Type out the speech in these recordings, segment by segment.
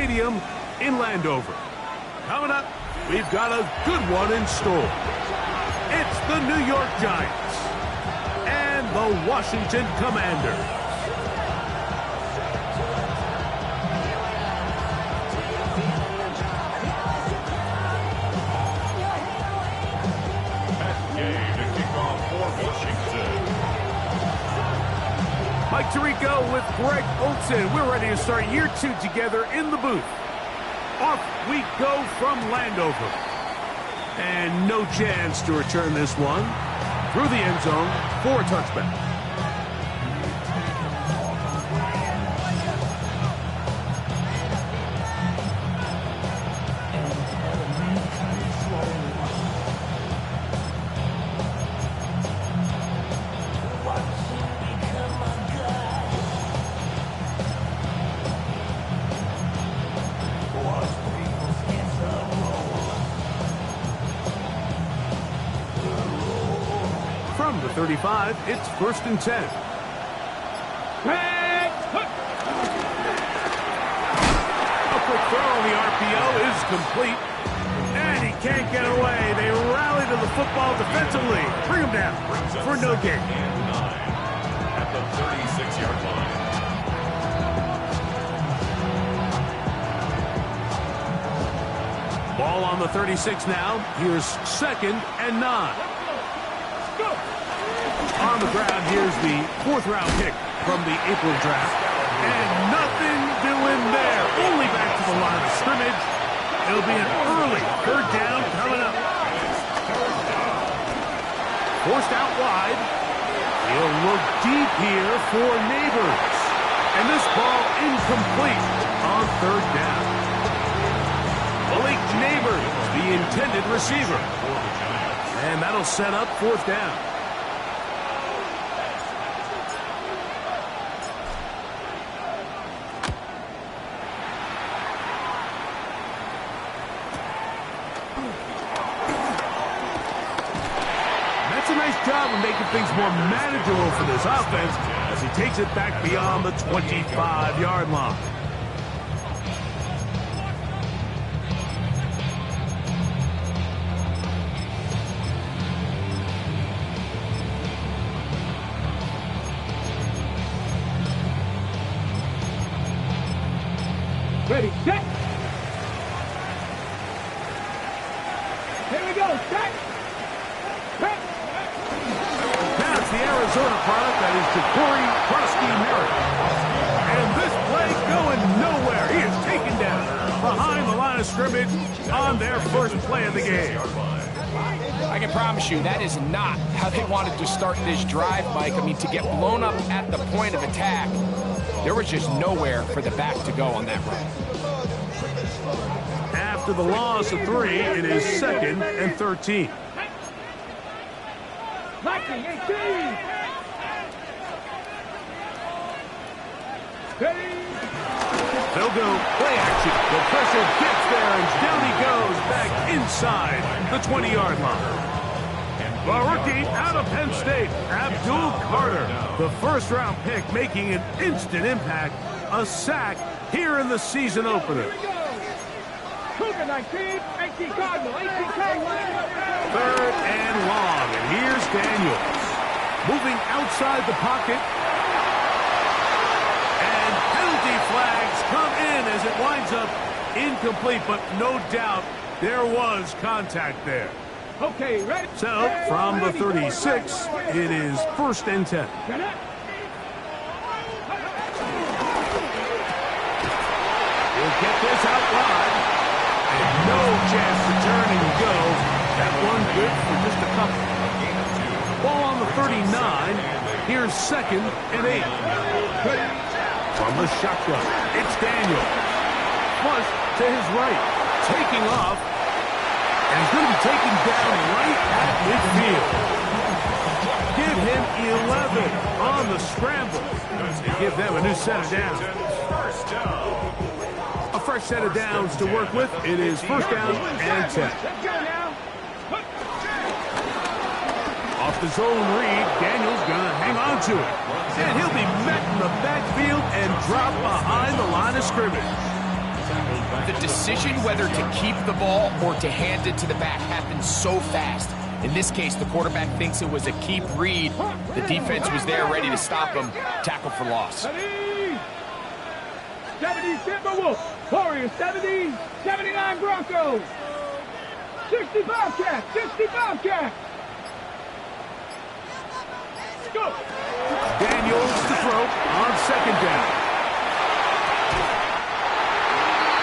Stadium in Landover. Coming up, we've got a good one in store. It's the New York Giants and the Washington Commanders. Mike Tirico with Greg Olson. We're ready to start year 2 together in the booth. Off we go from Landover. And no chance to return this one through the end zone for a touchback. From the 35, it's 1st and 10. A quick throw on the RPO is complete. And he can't get away. They rally to the football defensively. Bring him down for no gain. At the 36-yard line. Ball on the 36 now. Here's 2nd and 9. On the ground, here's the 4th-round pick from the April draft. And nothing doing there. Only back to the line of scrimmage. It'll be an early 3rd down coming up. Forced out wide. He'll look deep here for Neighbors. And this ball incomplete on 3rd down. Malik Neighbors, the intended receiver. And that'll set up 4th down. That's a nice job of making things more manageable for this offense as he takes it back beyond the 25-yard line. Ready, set. Here we go, set. Now it's the Arizona product that is Ja'Cory Krusty-Merritt. And this play going nowhere. He is taken down behind the line of scrimmage on their first play of the game. I can promise you that is not how they wanted to start this drive, Mike. I mean, to get blown up at the point of attack, there was just nowhere for the back to go on that run. After the loss of 3, it is 2nd and 13. Lightning, 18. Ready. They'll go play action. The pressure gets there, and down he goes back inside the 20-yard line. The rookie out of Penn State, Abdul Carter, the 1st-round pick, making an instant impact, a sack here in the season opener. Cougar 19, 18 Cardinal, 18 Cardinal. 3rd and long, and here's Daniels. Moving outside the pocket. And penalty flags come in as it winds up incomplete, but no doubt there was contact there. Okay, ready. So, from the 36, it is 1st and 10. He'll get this out wide. And no chance to turn and go. That one good for just a couple. Ball on the 39. Here's 2nd and 8. From the shotgun, it's Daniel. Flush to his right. Taking off. And he's going to be taken down right at midfield. Give him 11 on the scramble. And give them a new set of downs. A fresh set of downs to work with. It is 1st down and 10. Off the zone read, Daniels going to hang on to it. And he'll be met in the backfield and dropped behind the line of scrimmage. The decision whether to keep the ball or to hand it to the back happens so fast. In this case, the quarterback thinks it was a keep read. The defense was there ready to stop him. Tackle for loss. 70 Timberwolves. Warriors 70, 79 Broncos. 60 Bobcats, 60 Bobcats. Go. Daniels to throw on second down.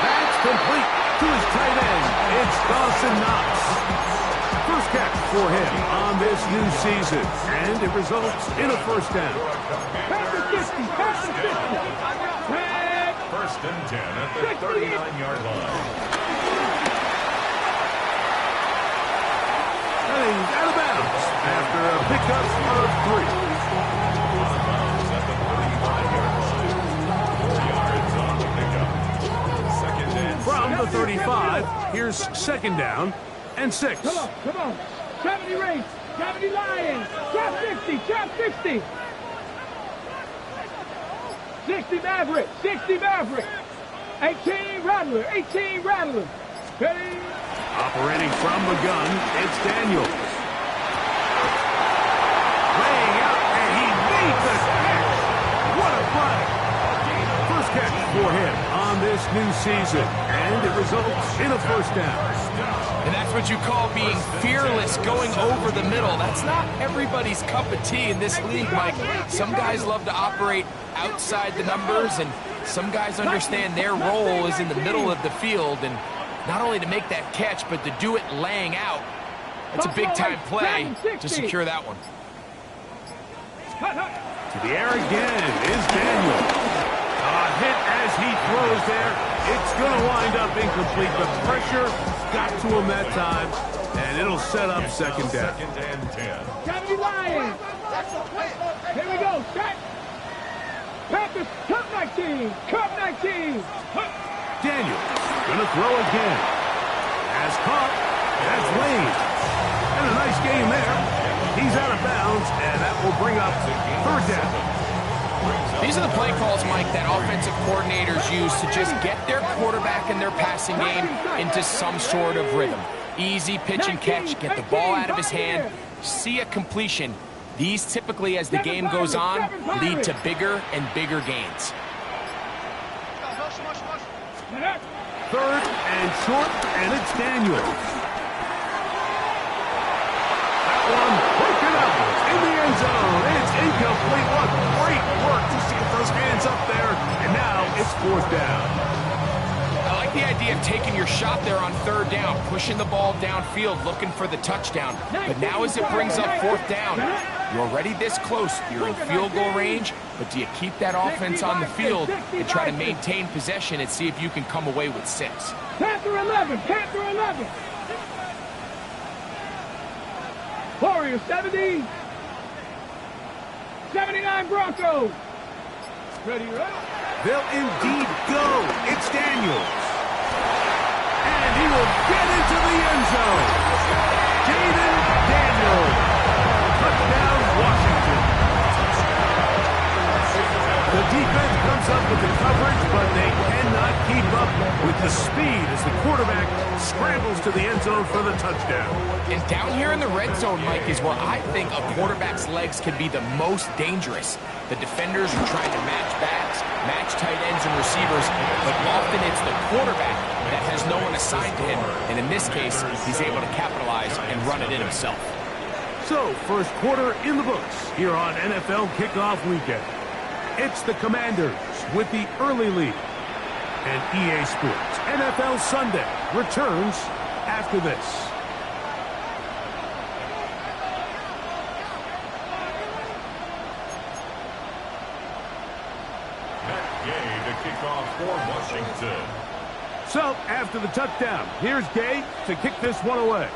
That's complete to his tight end. It's Dawson Knox. First catch for him on this new season, and it results in a first down. Pass the 50, pass the 50. First and 10 at the 39-yard line. And he's out of bounds after a pickup of 3. Out of bounds at the 35-yard line. 4 yards on the pickup. Second and From the 35, here's second down and 6. Come on. 70 Rays, 70 Lions. Trap 50, trap 60. 60 Maverick, 60 Maverick. 18 Rattler, 18 Rattler. Ready? Operating from the gun, it's Daniels. Laying out, and he made the catch. What a play. First catch for him on this new season, and it results in a first down. And that's what you call being fearless, going over the middle. That's not everybody's cup of tea in this league, Mike. Some guys love to operate outside the numbers, and some guys understand their role is in the middle of the field, and not only to make that catch, but to do it laying out. That's a big-time play to secure that one. To the air again is Daniel. A hit as he throws there. It's going to wind up incomplete. The pressure got to him that time, and it'll set up second down. Second and 10. 70 Lions. Here we go. Set. Panthers, Cup 19. Cup 19. Daniels going to throw again. Has caught. That's Lane. And a nice game there. He's out of bounds, and that will bring up third down. These are the play calls, Mike, that offensive coordinators use to just get their quarterback and their passing game into some sort of rhythm. Easy pitch and catch, get the ball out of his hand, see a completion. These typically, as the game goes on, lead to bigger and bigger gains. Third and short, and it's Daniels. That one broken up in the end zone. It's incomplete. What great work to see those hands up there. And now it's fourth down. I like the idea of taking your shot there on third down, pushing the ball downfield, looking for the touchdown. But now as it brings up fourth down, you're already this close. You're in field goal range, but do you keep that offense on the field and try to maintain possession and see if you can come away with 6? Panther 11, Panther 11. Warriors 70, 79 Broncos. Ready, ready? They'll indeed go. It's Daniels. And he will get into the end zone. Jaden Daniels. Touchdown, Washington. The defense comes up with the coverage, but they cannot keep up with the speed as the quarterback scrambles to the end zone for the touchdown. And down here in the red zone, Mike, is where I think a quarterback's legs can be the most dangerous. The defenders are trying to match backs, match tight ends and receivers, but often it's the quarterback that has no one assigned to him. And in this case, he's able to capitalize and run it in himself. So, first quarter in the books here on NFL Kickoff Weekend. It's the Commanders with the early lead. And EA Sports NFL Sunday returns after this. Gay to kick off for Washington. So, after the touchdown, here's Gay to kick this one away.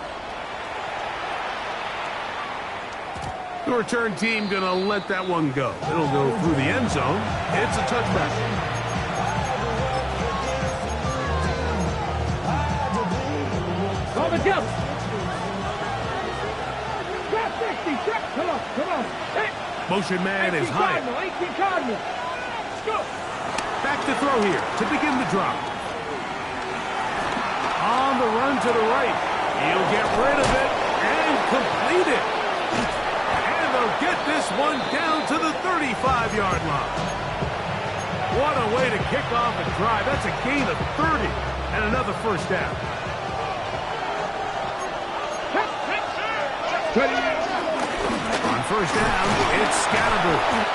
The return team going to let that one go. It'll go through the end zone. It's a touchback. Call the jump. Trap 60, trap. Come on. Hey. Motion man is high. 18 Cardinal. Go. Back to throw here to begin the drop. to the right. He'll get rid of it and complete it. And they'll get this one down to the 35-yard line. What a way to kick off a drive. That's a gain of 30 and another first down. On first down, it's Scatterbrain.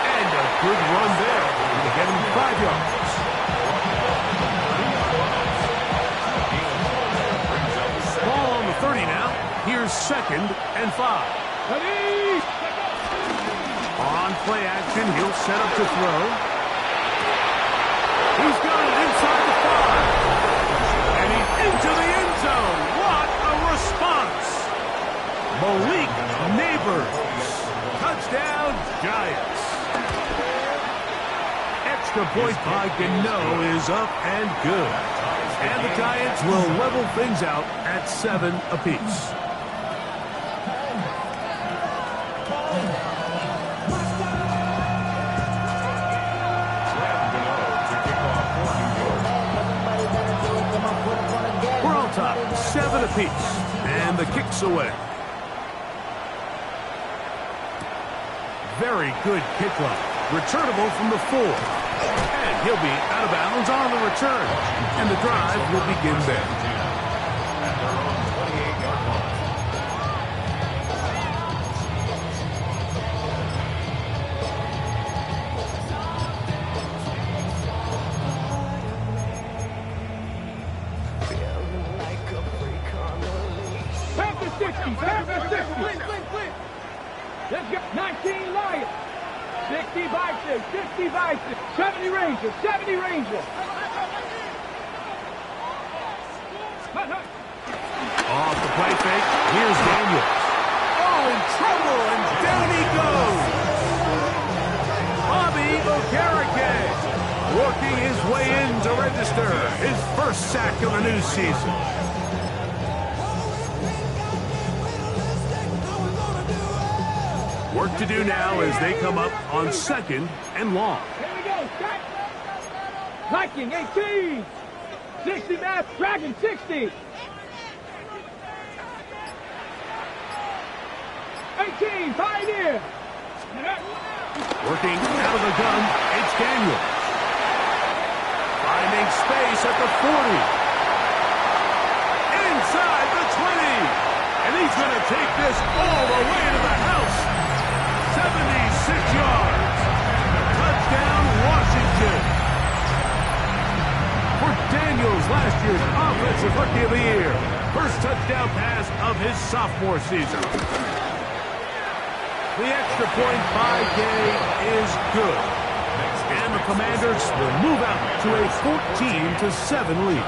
And a good run there to get him 5 yards. Ball on the 30 now. Here's 2nd and 5. On play action, he'll set up to throw. He's got it inside the 5. And he's into the end zone. What a response. Malik Neighbors. Touchdown, Giants. Extra point by Gano is up and good. And the Giants will level things out at 7 apiece. We're on top, 7 apiece, and the kick's away. Very good kickoff. Returnable from the 4. And he'll be out of bounds on the return. And the drive will begin there. At their own 28-yard line. Back to 60. Back to 60. Let's go. 19 Lions. 60 Bison. 60 Bison. 70 Rangers. 70 Rangers. Off the play fake. Here's Daniels. Oh, in trouble, and down he goes. Bobby Okereke working his way in to register his first sack of the new season. Work to do now as they come up on 2nd and long. Here we go. Start. Viking 18. 60 Mass Dragon 60. 18 Pioneer. Working out of the gun, it's Daniels. Finding space at the 40. Inside the 20. And he's going to take this all the way to the house. 76 yards. Touchdown, Washington. For Daniels, last year's Offensive Rookie of the Year. First touchdown pass of his sophomore season. The extra point by Gay is good. And the Commanders will move out to a 14-7 lead.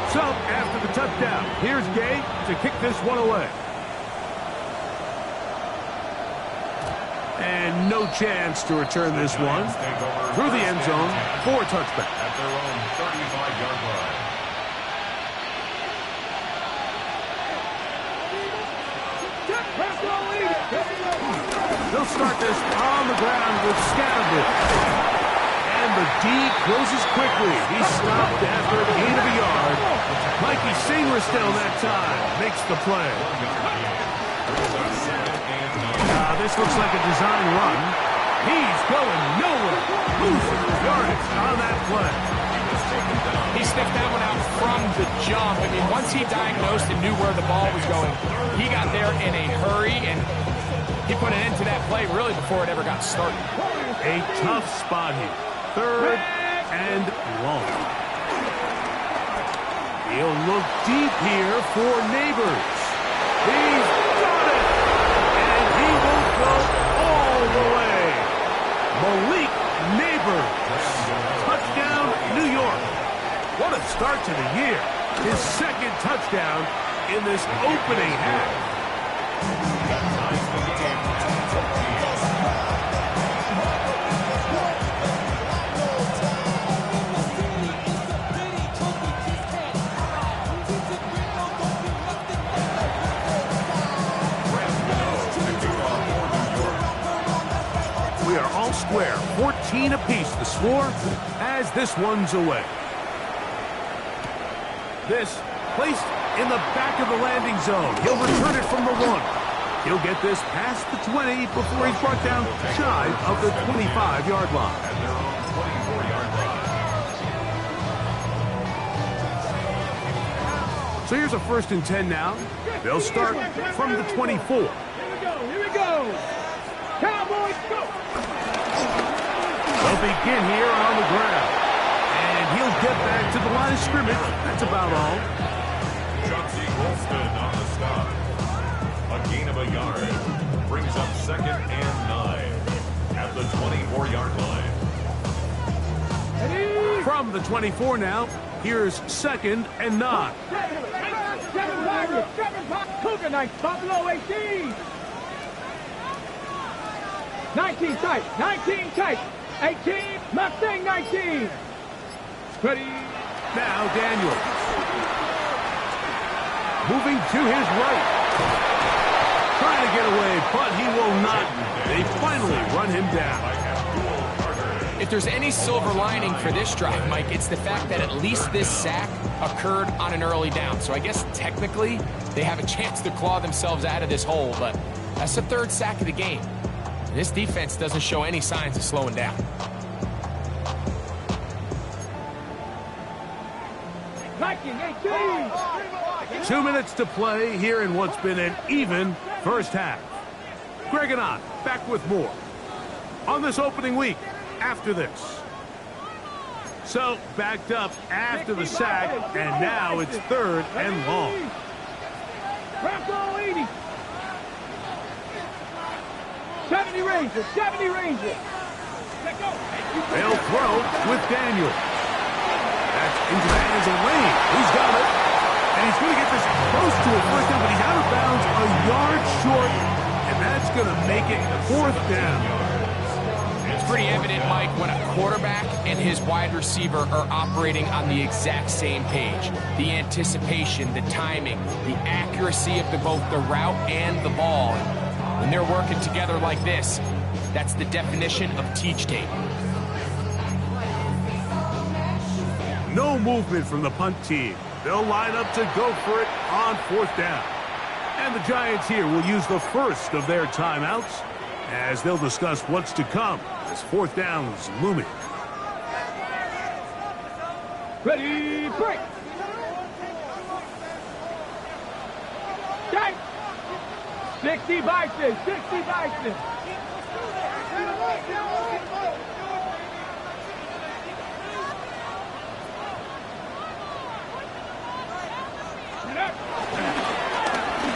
So, after the touchdown, here's Gay to kick this one away. And no chance to return this one. Through the end zone for a touchback. At their own 35-yard line. They'll start this on the ground with Scatterbrain. And the D closes quickly. He's stopped after a gain of a yard. Mikey Singerstill that time makes the play. This looks like a design run. He's going nowhere. Losing yardage on that play. He sniffed that one out from the jump. I mean, once he diagnosed and knew where the ball was going, he got there in a hurry, and he put an end to that play really before it ever got started. A tough spot here. 3rd and long. He'll look deep here for Neighbors. He's got it! And he will go all the way. Malik Neighbors. Touchdown, New York. What a start to the year. His 2nd touchdown in this opening half. all square. 14 apiece the score as this one's away. This placed in the back of the landing zone. He'll return it from the 1. He'll get this past the 20 before he's brought down shy of the 25-yard line. At their own 24-yard line. So here's a 1st and 10 now. They'll start from the 24. Here we go. Cowboys, go. They'll begin here on the ground. And he'll get back to the line of scrimmage. That's about all. Chauncey Golston on the stop. A gain of a yard. Brings up 2nd and 9. At the 24-yard line. Ready? From the 24 now, here's 2nd and 9. 7 Pirates, 7 Pirates. Cougar Knights, Buffalo 18. 19 tight, 19 tight. 18, Mustang 19. Ready? Now Daniels. Moving to his right. Trying to get away, but he will not. They finally run him down. If there's any silver lining for this drive, Mike, it's the fact that at least this sack occurred on an early down. So I guess technically they have a chance to claw themselves out of this hole, but that's the 3rd sack of the game. This defense doesn't show any signs of slowing down. Viking 18. 2 minutes to play here in what's been an even first half. Greg and I back with more on this opening week after this. So backed up after the sack, and now it's 3rd and long. Bronco 80. 70 Rangers, 70 Rangers. They'll throw with Daniel. That's into the hands of Lane. He's got it. And he's going to get this close to a 1st down, but he's out of bounds a yard short. And that's going to make it 4th down. It's pretty evident, Mike, when a quarterback and his wide receiver are operating on the exact same page. The anticipation, the timing, the accuracy of both the route and the ball. When they're working together like this, that's the definition of teach tape. No movement from the punt team. They'll line up to go for it on 4th down. And the Giants here will use the first of their timeouts as they'll discuss what's to come as 4th down is looming. Ready, break. Tight. 60 Bison, 60 Bison.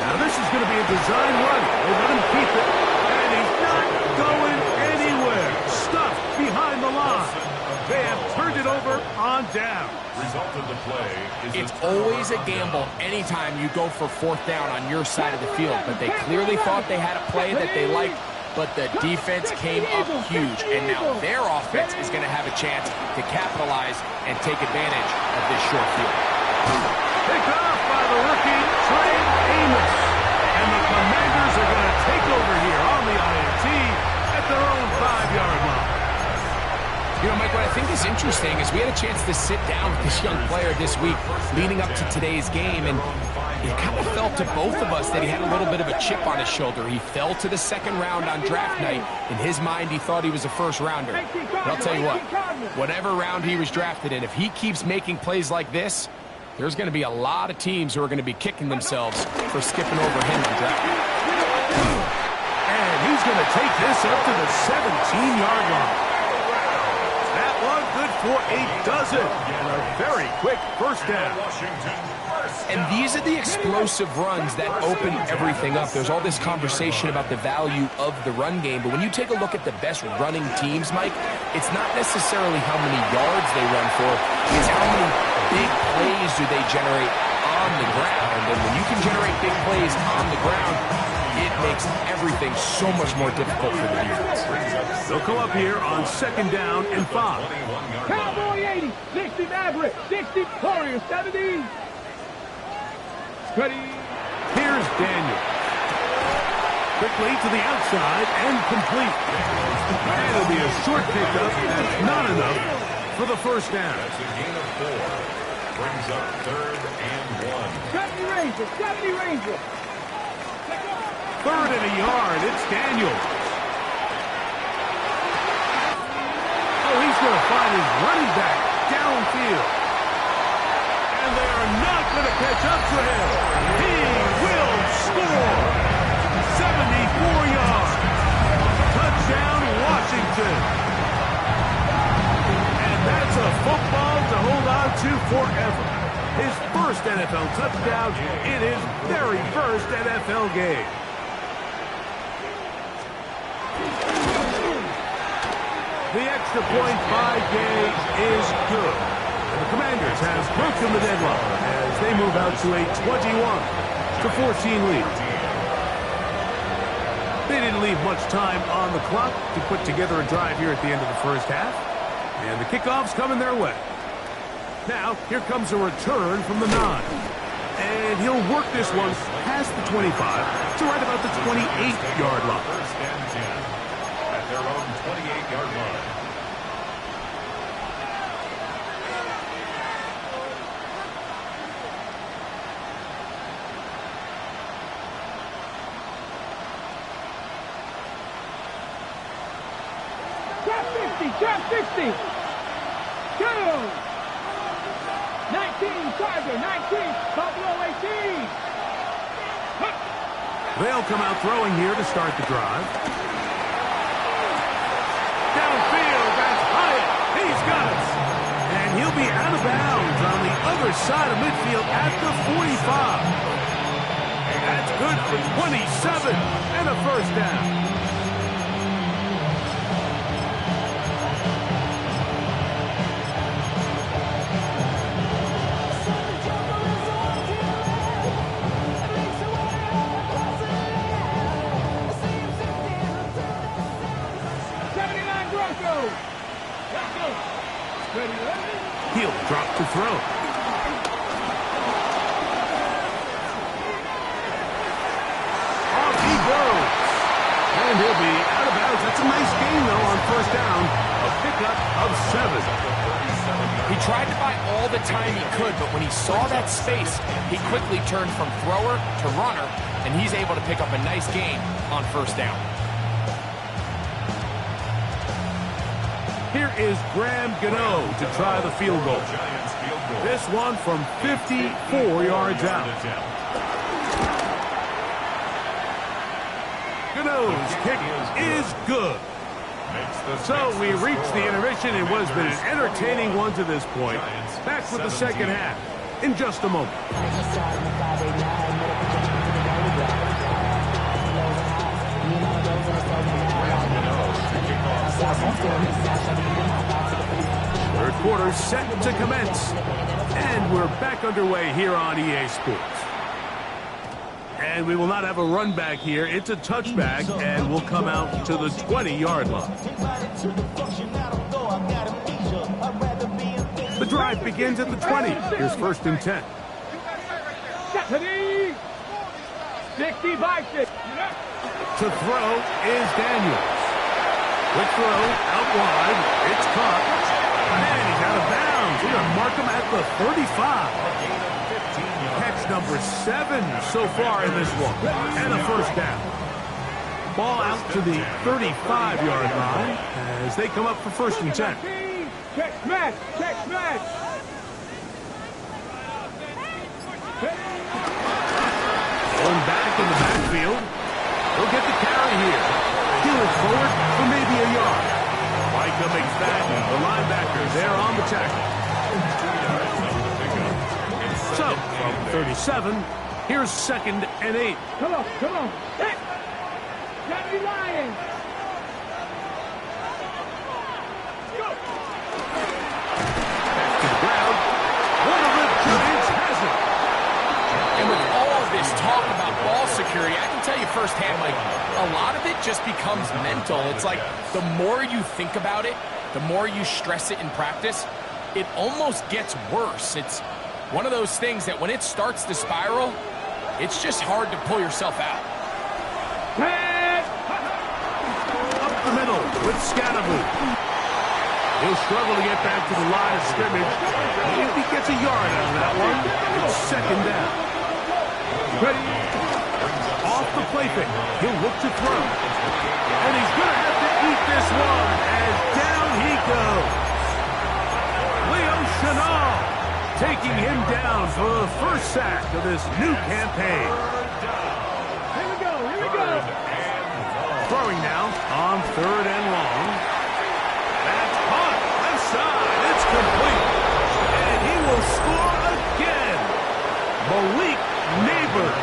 Now this is going to be a design run. They let him keep it, and he's not going anywhere. Stuffed behind the line. They have turned it over on down. Result of the play is It's always a gamble anytime you go for 4th down on your side of the field, but they clearly thought they had a play that they liked, but the defense came up huge, and now their offense is going to have a chance to capitalize and take advantage of this short field. Picked off by the rookie, Trey Amos. And the Commanders are going to take over here on the INT at their own 5-yard line. You know, Mike, what I think is interesting is we had a chance to sit down with this young player this week leading up to today's game, and it kind of felt to both of us that he had a little bit of a chip on his shoulder. He fell to the 2nd round on draft night. In his mind, he thought he was a 1st rounder. But I'll tell you what, whatever round he was drafted in, if he keeps making plays like this, there's going to be a lot of teams who are going to be kicking themselves for skipping over him on draft. And he's going to take this up to the 17-yard line. That one good for a dozen. And a very quick 1st down. And these are the explosive runs that open everything up. There's all this conversation about the value of the run game, but when you take a look at the best running teams, Mike, it's not necessarily how many yards they run for, it's how many big plays do they generate on the ground. And when you can generate big plays on the ground, it makes everything so much more difficult for the defense. They'll come up here on 2nd down and 5. Cowboy 80, 60 Maverick, 60 Warriors, 70. Ready. Here's Daniel. quickly to the outside and complete. And it'll be a short pickup. That's not enough for the first down. That's a gain of 4. Brings up 3rd and 1. 70 Rangers, 70 Rangers. 3rd and a yard. It's Daniels. Oh, he's going to find his running back downfield. And they are not going to catch up to him. He will score. 74 yards. Touchdown, Washington. And that's a football to hold on to forever. His first NFL touchdown in his very first NFL game. The extra point by Gay is good. And the Commanders have broken the deadlock as they move out to a 21-14 lead. They didn't leave much time on the clock to put together a drive here at the end of the first half. And the kickoff's coming their way. Now, here comes a return from the 9. And he'll work this one past the 25 to right about the 28-yard line. First and 10 at their own 28-yard line. Trap 60. 2. 19, Charger, 19. Buffalo 18. They'll come out throwing here to start the drive. Downfield, that's Hyatt. He's got it. And he'll be out of bounds on the other side of midfield at the 45. That's good for 27 and a first down. He'll drop to throw. Off he goes. And he'll be out of bounds. That's a nice gain, though, on first down. A pickup of 7. He tried to buy all the time he could, but when he saw that space, he quickly turned from thrower to runner, and he's able to pick up a nice gain on first down. Here is Graham Gano to try the field goal. This one from 54 yards out. Gano's kick is good. So we reach the intermission in what has been an entertaining one to this point. Back with the second half in just a moment. Third quarter set to commence. And we're back underway here on EA Sports. And we will not have a run back here. It's a touchback, and we'll come out to the 20-yard line. The drive begins at the 20. Here's 1st and 10. 60 by 6. To throw is Daniels. Quick throw, out wide. It's caught. And he's out of bounds. We're going to mark him at the 35. Catch number 7 so far in this one. And a first down. Ball out to the 35-yard line as they come up for 1st and 10. Check smash. Check smash. Going back in the backfield. He'll get the carry here. He'll look forward for maybe a yard. Micah McFadden, the linebacker, there on the tackle. So, from 37, here's 2nd and 8. Come on, come on. Hit. Johnny Lions. Go. Back to the ground. One of the Giants has it. And with all of this talk about ball security, I can tell you firsthand, like, a lot of it just becomes mental. It's like the more you think about it, the more you stress it in practice, it almost gets worse. It's one of those things that when it starts to spiral, it's just hard to pull yourself out. with Scatterboot. He'll struggle to get back to the line of scrimmage. If he gets a yard out of that one, it's second down. Ready? Off the play fake. He'll look to throw. And he's going to have to eat this one as down he goes. Leo Chenal taking him down for the first sack of this new campaign. Here we go, here we go. Throwing now on 3rd and long. That's caught. Left side. It's complete. And he will score again. Malik Neighbors.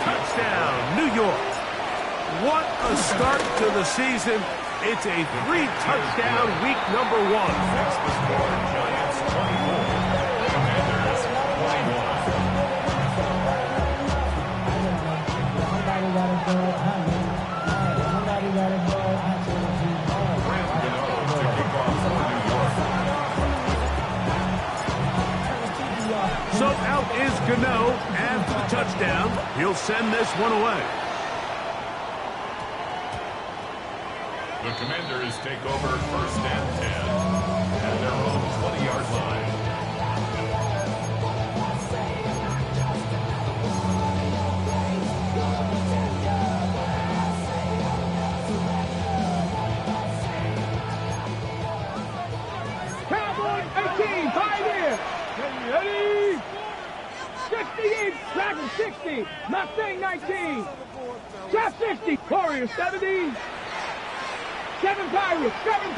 Touchdown, New York. What a start to the season. It's a 3-touchdown week number 1. Giants 24. Commanders 21. So out is Gano after the touchdown. He'll send this one away. The Commanders take over 1st and 10 at their own 20-yard line. Cowboys 18, 5 here. Ready? 68, Dragon 60, Mustang 19, Jeff 60, Warrior 70, 7 Pirates, 7.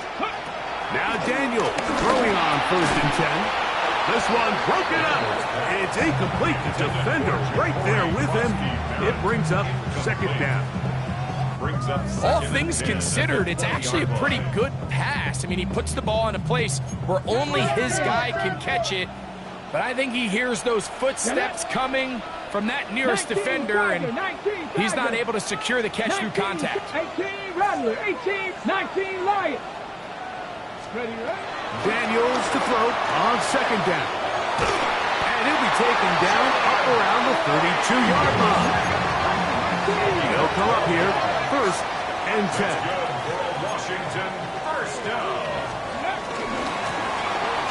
Now Daniel throwing on 1st and 10. This one broken up. It's incomplete. The defender right there with him. It brings up 2nd down. Brings up All 2nd and things 10 considered, it's actually a pretty good pass. I mean, he puts the ball in a place where only his guy can catch it. But I think he hears those footsteps coming from that nearest defender, and he's not able to secure the catch through contact. 18 Rattler, 18, 19 Lion. Ready, right? Daniels to throw on 2nd down. And he'll be taken down up around the 32-yard line. He'll come up here 1st and 10. Good for Washington. 1st down.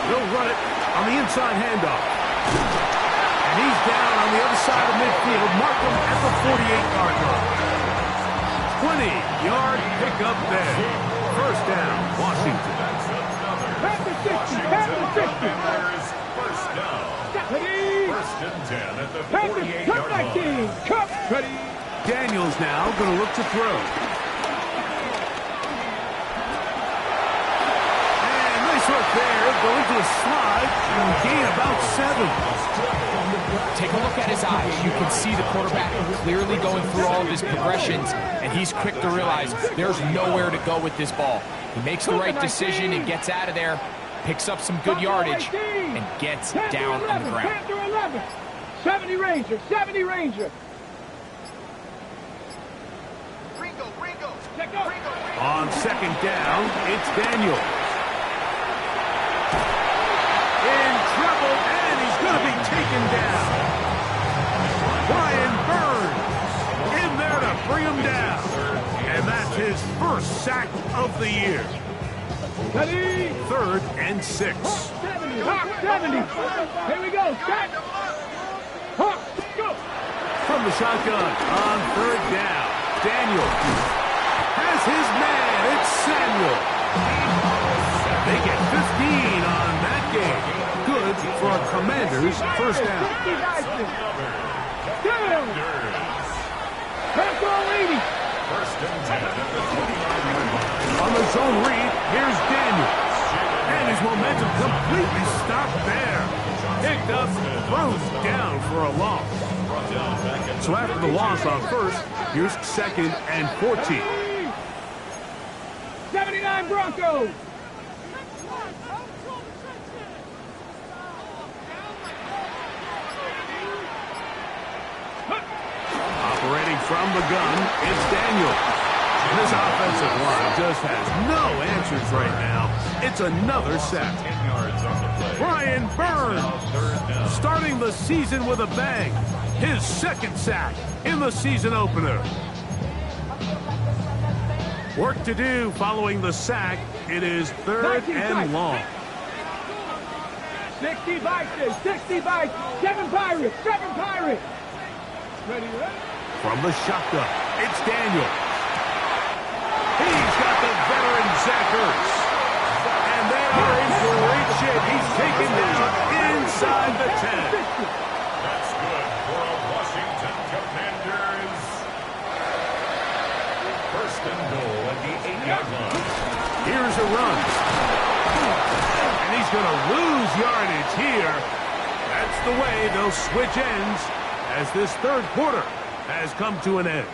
He'll run it on the inside handoff. And he's down on the other side of midfield. Mark him at the 48-yard line. 20-yard pickup there. 1st down, Washington. Panther 60, Panther 60. Commanders 1st down. Ready? 1st and 10 at the Panther, 48-yard Cup 19, line. Cup. Ready? Daniels now going to look to throw. And nice work there. Going to a slide and gain about 7. Take a look at his eyes. You can see the quarterback clearly going through all of his progressions, and he's quick to realize there's nowhere to go with this ball. He makes the right decision and gets out of there, picks up some good yardage, and gets down on the ground. Panther 11, 70 Ranger, 70 Ranger. On 2nd down, it's Daniel. In trouble, and he's going to be taken down. Brian Burns in there to bring him down. And that's his 1st sack of the year. Ready? 3rd and 6. 70, Hawk 70. Here we go, set. Hawk, go. From the shotgun on 3rd down, Daniel has his man. It's Samuel. They get 15 on that game. Good for a Commander's 1st down. Down. Panther 80. 1st and 10 at the 20-yard line. On the zone read, here's Daniel. And his momentum completely stopped there. Picked up, throws down for a loss. So after the loss on 1st, here's 2nd and 14. 79 Broncos. Operating from the gun, it's Daniel. And this offensive line just has no answers right now. It's another sack. 10 yards on the play. Brian Burns Now 3rd down. starting the season with a bang. His 2nd sack in the season opener. Work to do following the sack. It is third and long. 60 Vikings, 60 Vikings, 7 Pirates, 7 Pirates. Ready, ready? From the shotgun, it's Daniel. He's got the veteran Zachers. And they are in great shape. He's taken down inside the 10. That's good for a Washington Commanders. First and goal at the 8-yard line. Here's a run. And he's going to lose yardage here. That's the way they'll switch ends as this third quarter has come to an end.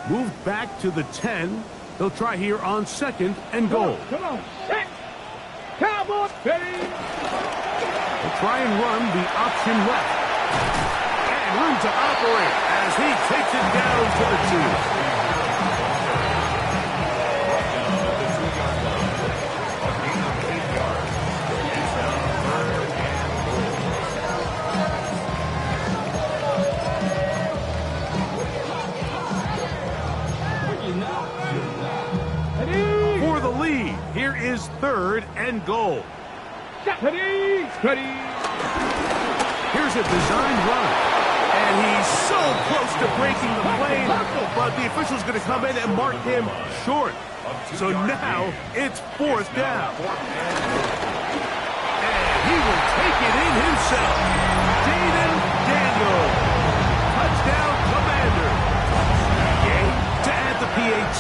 Moved back to the 10. They'll try here on second and goal. Come on, set. Cowboys, ready. They'll try and run the option left. And room to operate as he takes it down to the 2. For the lead, here is third and goal. Ready, ready. Here's a designed run. And he's so close to breaking the plane, but the official's going to come in and mark him short. So now it's fourth down. And he will take it in himself. Jaden Daniel. Touchdown, Commander. Game to add the PAT.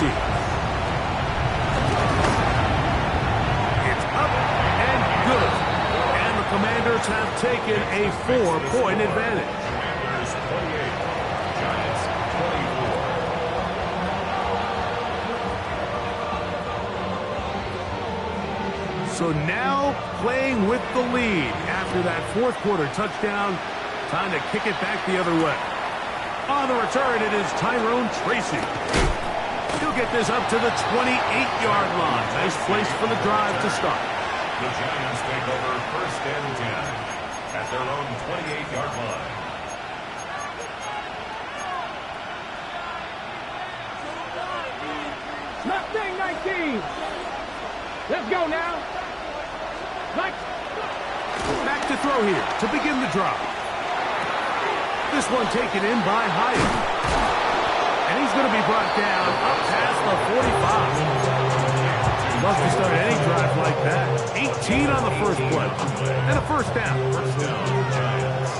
Good. And the Commanders have taken a 4-point advantage. Commanders 28, Giants 24. So now playing with the lead after that fourth quarter touchdown. Time to kick it back the other way. On the return, it is Tyrone Tracy. He'll get this up to the 28-yard line. Nice place for the drive to start. The Giants take over first and 10 at their own 28-yard line. Mustang 19. Let's go now. Back to throw here to begin the drive. This one taken in by Hyatt. And he's going to be brought down up past the 45. Love to start any drive like that. 18 on the first play. And a first down. First down, Giants.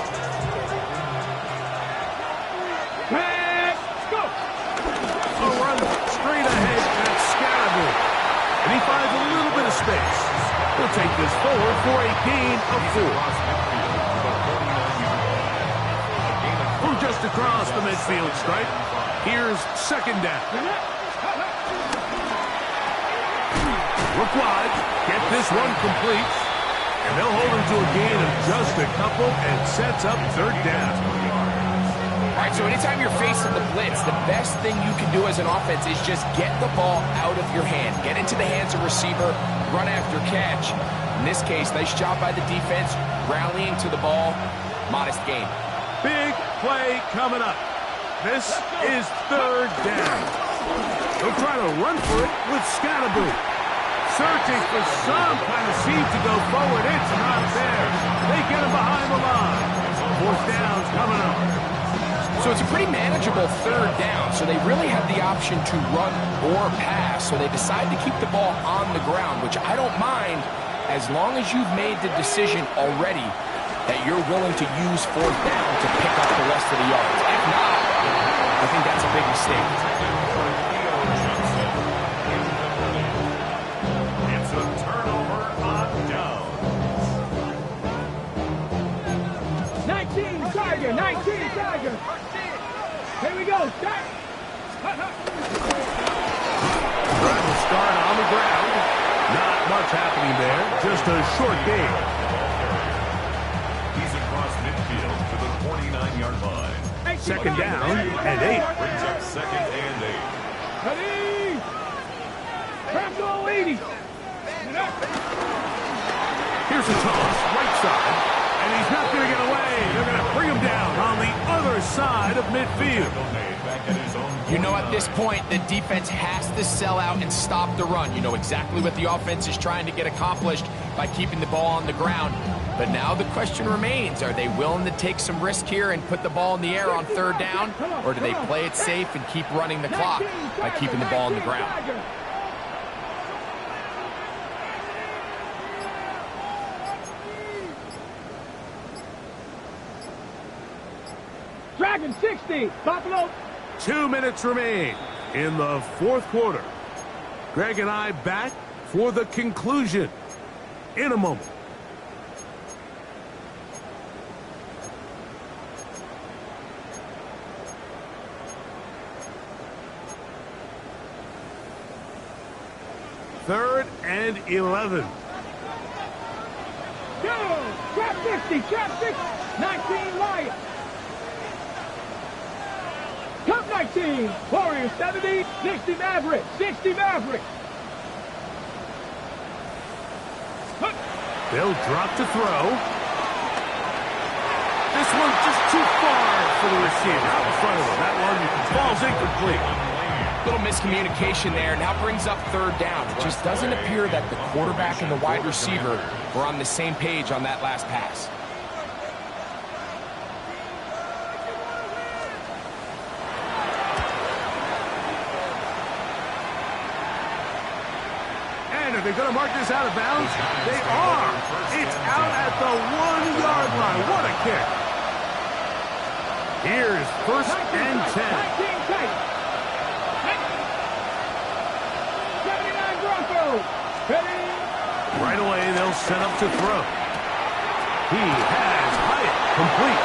Let's go. A run straight ahead at Scalaboo. And he finds a little bit of space. He'll take this forward for a gain of 4. From just across the midfield stripe, here's second down. Look wide, get this one complete, and they'll hold him to a gain of just a couple and sets up third down. All right, so anytime you're facing the blitz, the best thing you can do as an offense is just get the ball out of your hand. Get into the hands of receiver, run after catch. In this case, nice job by the defense, rallying to the ball. Modest gain. Big play coming up. This is third down. They'll try to run for it with Scalaboo. Searching for some kind of seed to go forward. It's not there. They get him behind the line. Fourth down's coming up. So it's a pretty manageable third down, so they really have the option to run or pass. So they decide to keep the ball on the ground, which I don't mind as long as you've made the decision already that you're willing to use fourth down to pick up the rest of the yards. If not, I think that's a big mistake. It's a turnover on down. 19 Tiger, 19 Tiger. Here we go, start. Trying to start on the ground. Not much happening there. Just a short gain. He's across midfield to the 49-yard line. Second down and 8. Brings up second and 8. Ready? Grab goal 80. Here's a toss, right side. And he's not going to get away. They're going to bring him down on the other side of midfield. You know, at this point, the defense has to sell out and stop the run. You know exactly what the offense is trying to get accomplished by keeping the ball on the ground. But now the question remains, are they willing to take some risk here and put the ball in the air on third down? Or do they play it safe and keep running the clock by keeping the ball on the ground? Dragon 60. Buffalo. 2 minutes remain in the fourth quarter. Greg and I back for the conclusion in a moment. Third and 11. Go. Trap 50. Trap 60. 19 Lions. Cup 19. Warriors 70. 60 Maverick. 60 Maverick. They'll drop to throw. This one's just too far for the receiver. Out in front of him. That one falls incomplete. Little miscommunication there. Now brings up third down. It just doesn't appear that the quarterback and the wide receiver were on the same page on that last pass. And are they going to mark this out of bounds? They are. It's out at the 1-yard line. What a kick. Here's first and 10. 79 Broncos. Ready? Right away, they'll set up to throw. He has Hyatt complete.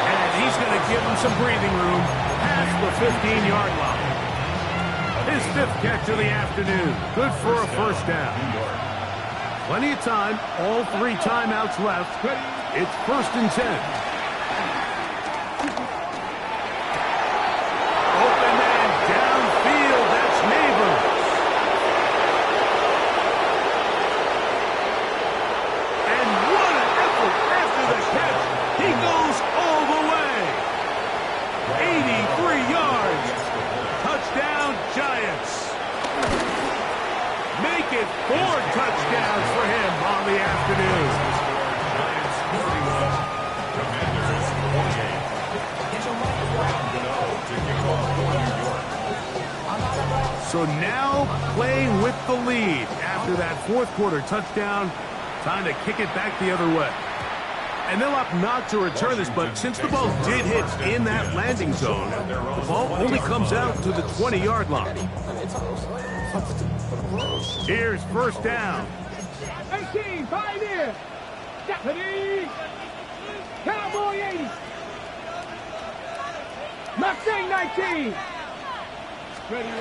And he's going to give him some breathing room past the 15-yard line. His fifth catch of the afternoon. Good for a first down. Plenty of time. All 3 timeouts left. It's first and 10. Open man downfield. That's Neighbors. And what an effort after the catch. He goes all the way. 83 yards. Touchdown, Giants. Make it 4 touchdowns for him on the afternoon. Giants 41, Commanders 28. To kick off for New York. So now playing with the lead after that fourth quarter touchdown. Time to kick it back the other way. And they'll opt not to return this, but since the ball did hit in that landing zone, the ball only comes out to the 20-yard line. Here's first down. 18, Pioneer. Deputy. Cowboy 80. Mustang 19. Ready,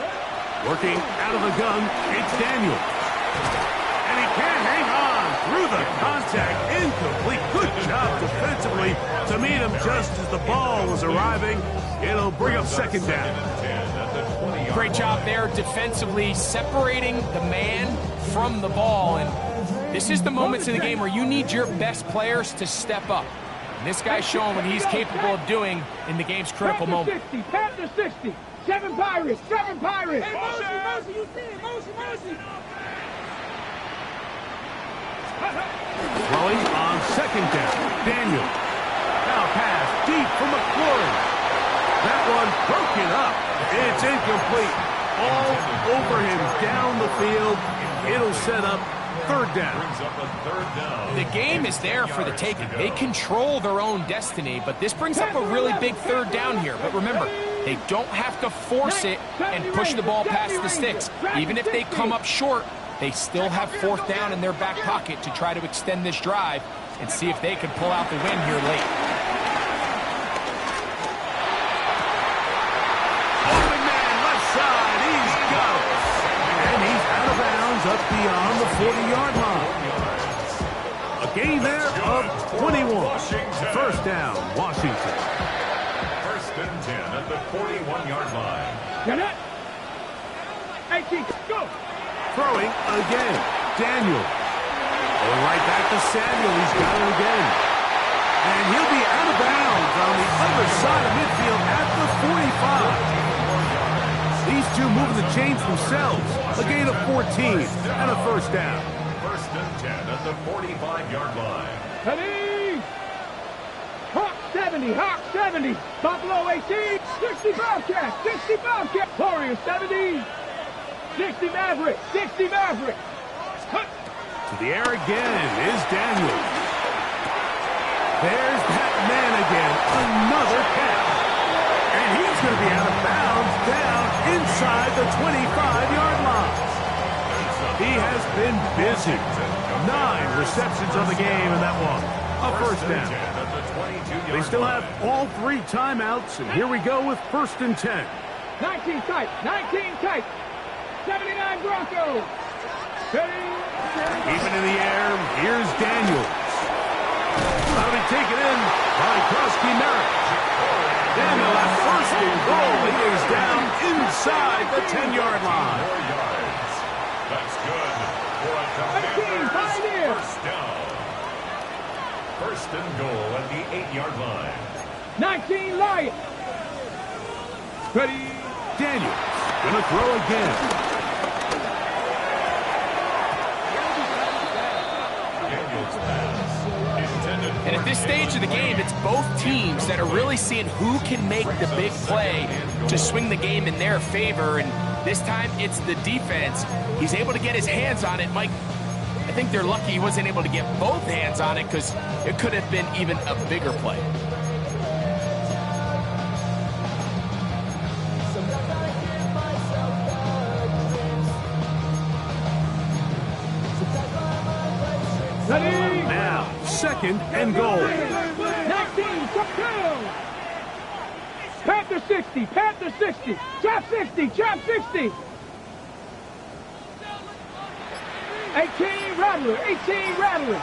Working out of the gun, it's Daniel. And he can't hang on through the contact. Incomplete. Good job defensively to meet him just as the ball was arriving. It'll bring up second down. Great job there defensively, separating the man from the ball. And this is the moments in the game where you need your best players to step up. And this guy's showing what he's capable of doing in the game's critical moment. 60, Panther 60. 7 Pirates. 7 Pirates. Hey, Motion, you see it. Motion. Throwing on second down. Daniel. Now pass deep for McClory. That one broken up. It's incomplete. All over him down the field. It'll set up third down. The game is there for the taking. They control their own destiny, but this brings up a really big third down here. But remember, they don't have to force it and push the ball past the sticks. Even if they come up short, they still have fourth down in their back pocket to try to extend this drive and see if they can pull out the win here late. Open man, left side, he's got it. And 40-yard line. A gain there of 21. First down, Washington. First and 10 at the 41-yard line. Get it. 18, go. Throwing again, Daniel. Going right back to Samuel. He's got it again. And he'll be out of bounds on the other side of midfield at the 45. These two moving the chains themselves. A gain of 14 and a first down. First and 10 at the 45-yard line. Ready. Hawk 70, Hawk 70. Buffalo 18, 60 Bobcat, 60 Bobcat. Warriors 70, 60 Maverick, 60 Maverick. Cut. To the air again is Daniel. There's that man again. Another catch. And he's going to be out of bounds down inside the 25-yard line. He has been busy. 9 receptions on the game, and that one, a first down. They still have all 3 timeouts, and here we go with first and 10. 19 tight, 19 tight. 79 Broncos. Even in the air, here's Daniels. That'll be taken in by Krusky Merritt. Daniel at first and goal. He is down inside the 10-yard line. That's good for a Commanders first down. First and goal at the 8-yard line. 19 Lions. Ready. Daniels gonna throw again. And at this stage of the game, it's both teams that are really seeing who can make the big play to swing the game in their favor. And this time, it's the defense. He's able to get his hands on it. Mike, I think they're lucky he wasn't able to get both hands on it because it could have been even a bigger play. Ready. Now, second and goal. 19, Panther 60, Panther 60, Trap 60, Trap 60. 18 Rattler, 18 Rattler.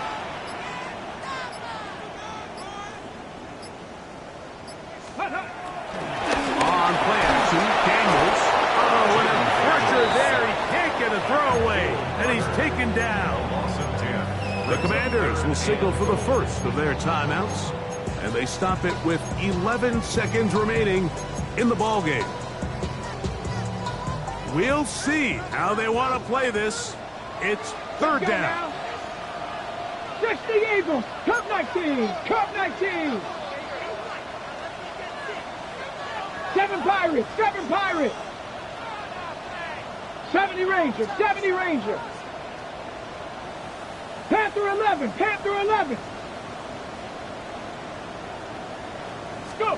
On play action, Daniels. Oh, and a pressure there. He can't get a throwaway, and he's taken down. The Commanders will signal for the first of their timeouts, and they stop it with 11 seconds remaining in the ballgame. We'll see how they want to play this. It's third down. 60 Eagles, Cup 19, Cup 19. 7 Pirates, 7 Pirates. 70 Rangers, 70 Rangers. Panther 11, Panther 11. Let's go.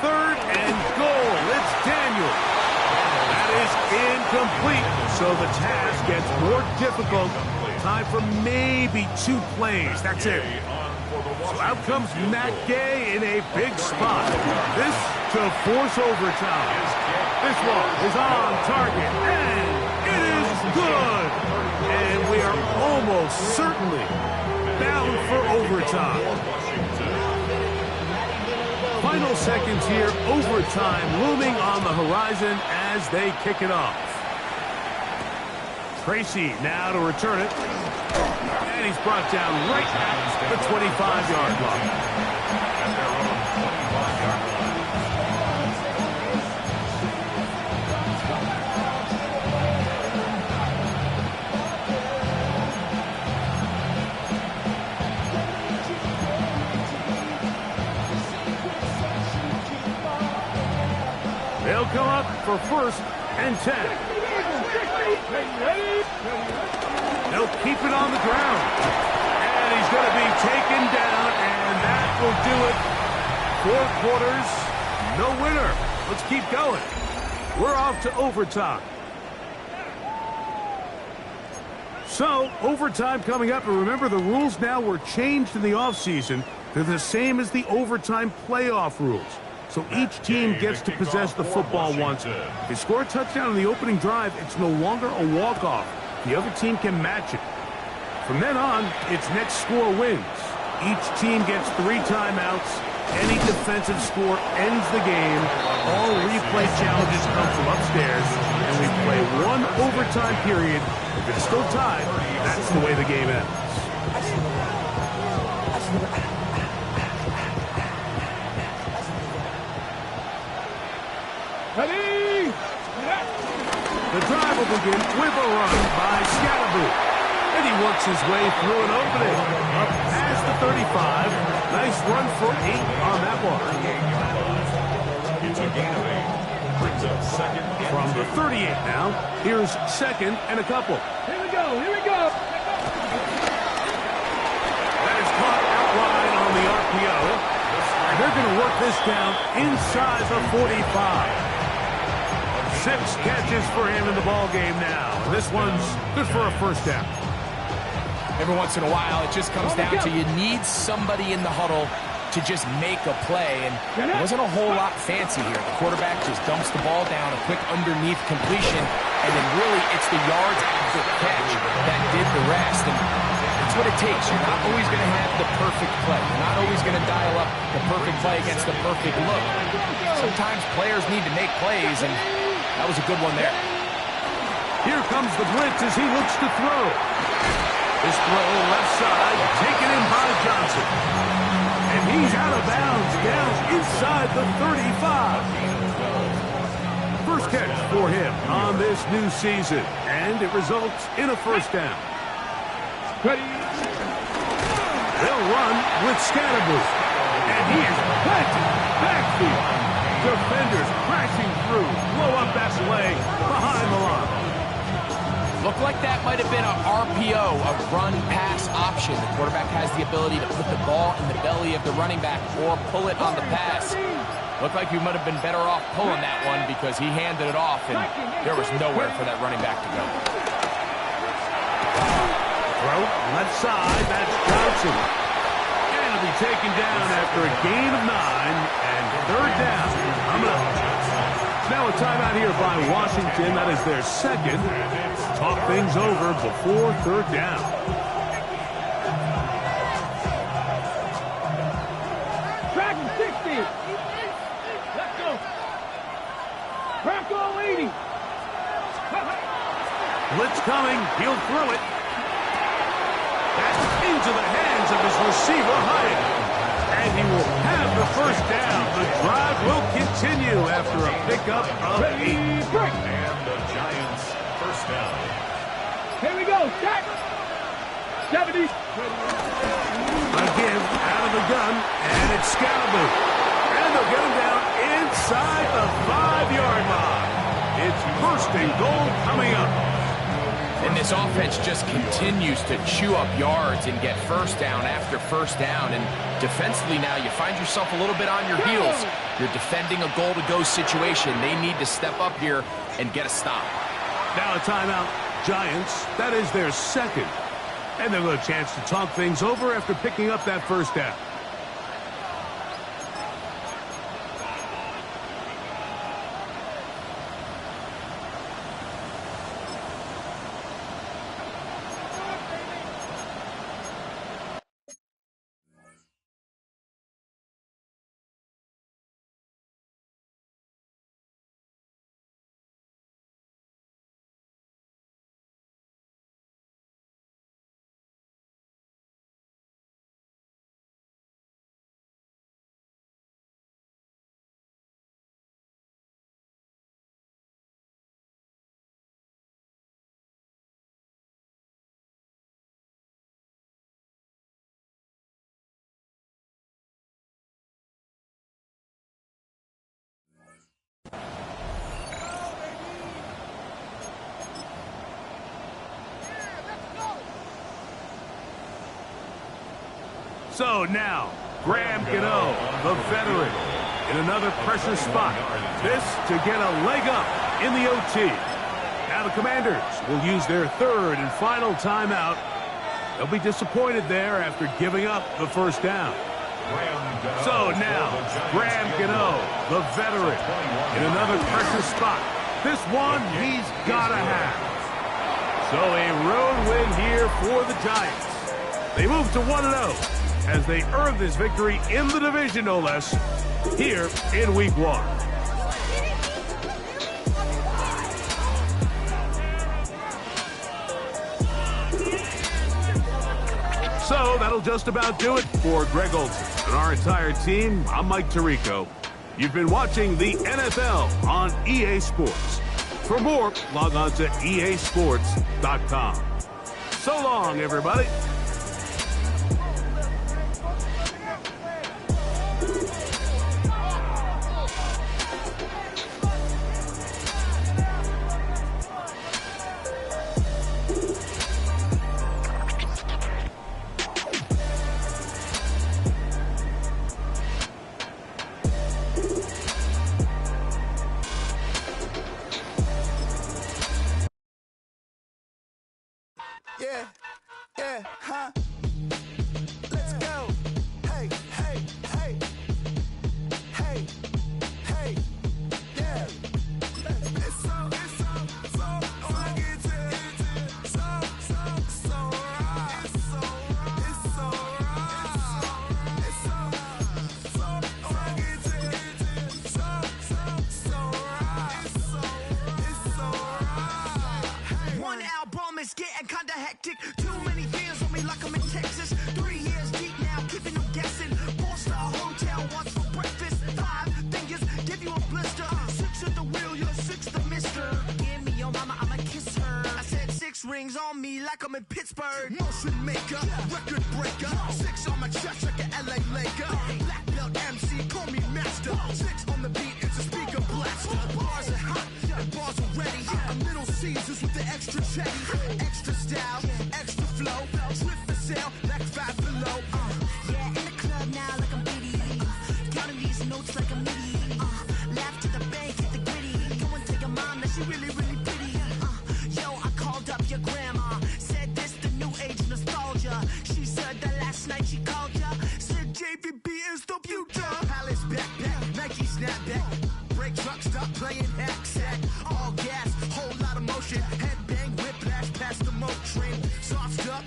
Third and goal. It's Daniel. That is incomplete. So the task gets more difficult. Time for maybe 2 plays. That's it. So out comes Matt Gay in a big spot. This to force overtime. This one is on target. And it is good. And we are almost certainly bound for overtime. Final seconds here, overtime looming on the horizon as they kick it off. Tracy now to return it. And he's brought down right at the 25-yard line. At their own 25-yard line. They'll come up for first and 10. They'll keep it on the ground. And he's going to be taken down, and that will do it. 4 quarters, no winner. Let's keep going. We're off to overtime. So, overtime coming up, and remember the rules now were changed in the offseason. They're the same as the overtime playoff rules. So each team gets to possess the football once. If they score a touchdown on the opening drive, it's no longer a walk-off. the other team can match it. From then on, it's next score wins. Each team gets 3 timeouts. Any defensive score ends the game. All replay challenges come from upstairs, and we play 1 overtime period. If it's still tied, that's the way the game ends. Ready? The drive will begin with a run by Scatterboot. And he works his way through an opening. Up past the 35. Nice run for 8 on that one. It's a gain of 8. Brings up second. From the 38 now, here's second and a couple. Here we go, here we go. That is caught out wide on the RPO. And they're going to work this down inside the 45. 6 catches for him in the ball game now. This one's good for a first down. Every once in a while, it just comes down to you need somebody in the huddle to just make a play, and it wasn't a whole lot fancy here. The quarterback just dumps the ball down, a quick underneath completion, and then really it's the yards after catch that did the rest, and that's what it takes. You're not always going to have the perfect play. You're not always going to dial up the perfect play against the perfect look. Sometimes players need to make plays, and that was a good one there. Here comes the blitz as he looks to throw. This throw left side, taken in by Johnson. And he's out of bounds, down inside the 35. First catch for him on this new season, and it results in a first down. Ready? They'll run with Scatterboot. And he is planted backfield. Defenders crashing through, blow up that play behind the line. Looked like that might have been an RPO, a run-pass option. The quarterback has the ability to put the ball in the belly of the running back or pull it on the pass. Looked like we might have been better off pulling that one because he handed it off, and there was nowhere for that running back to go. Throw left side, that's Johnson. And it'll be taken down after a gain of 9 and third down. Coming up. Now a timeout here by Washington. That is their second. Talk things over before third down. Dragon 60. Let's go. Bronco 80. Blitz coming. He'll throw it. That's into the hands of his receiver, Hyatt. And he will have the first down. The drive will continue after a pickup of 8. And the Giants first down. Here we go. Set. 70. Again, out of the gun, and it's Scatterboot. And they'll get him down inside the 5-yard line. It's first and goal coming up. And this offense just continues to chew up yards and get first down after first down. And defensively now, you find yourself a little bit on your heels. You're defending a goal-to-go situation. They need to step up here and get a stop. Now a timeout. Giants, that is their second. And they'll get a chance to talk things over after picking up that first down. So now, Graham Gano, the veteran, in another pressure spot. This to get a leg up in the OT. Now the Commanders will use their third and final timeout. They'll be disappointed there after giving up the first down. So now, Graham Gano, the veteran, in another pressure spot. This one he's got to have. So a road win here for the Giants. They move to 1-0 as they earn this victory in the division, no less, here in Week 1. So that'll just about do it for Greg Olson and our entire team. I'm Mike Tirico. You've been watching the NFL on EA Sports. For more, log on to easports.com. So long, everybody. Yeah, huh? Let's go. Hey, hey, hey. Hey, hey, yeah. It's so like it's so right. It's so right. It's so like it's so right. One album is getting kinda hectic. Too many fans on me like I'm in Texas. 3 years deep now, keeping them guessing. 4-star hotel, once for breakfast. 5 fingers, give you a blister. 6 at the wheel, you're 6 the mister. Give me your mama, I'ma kiss her. I said 6 rings on me like I'm in Pittsburgh. Motion maker, record breaker. 6 on my chest like an LA Laker. Black belt MC, call me master. 6 on the beat, it's a speaker blaster. Bars are hot, and bars are ready. A Little Caesars with the extra chetty. Extra style, extra flow. Slip for sale, like 5 below. Yeah, in the club now like I'm Biddy. Counting these notes like a MIDI. Laugh to the bank, hit the gritty. Go and tell your mom that she really, really pretty. Yo, I called up your grandma. Said this the new age nostalgia. She said that last night she called ya. Said JVB is the future. Palace backpack, Nike snapback. Break truck, stop playing hack sack. All gas, whole lot of motion. Headbang, whiplash, past the moat train. Sauced up,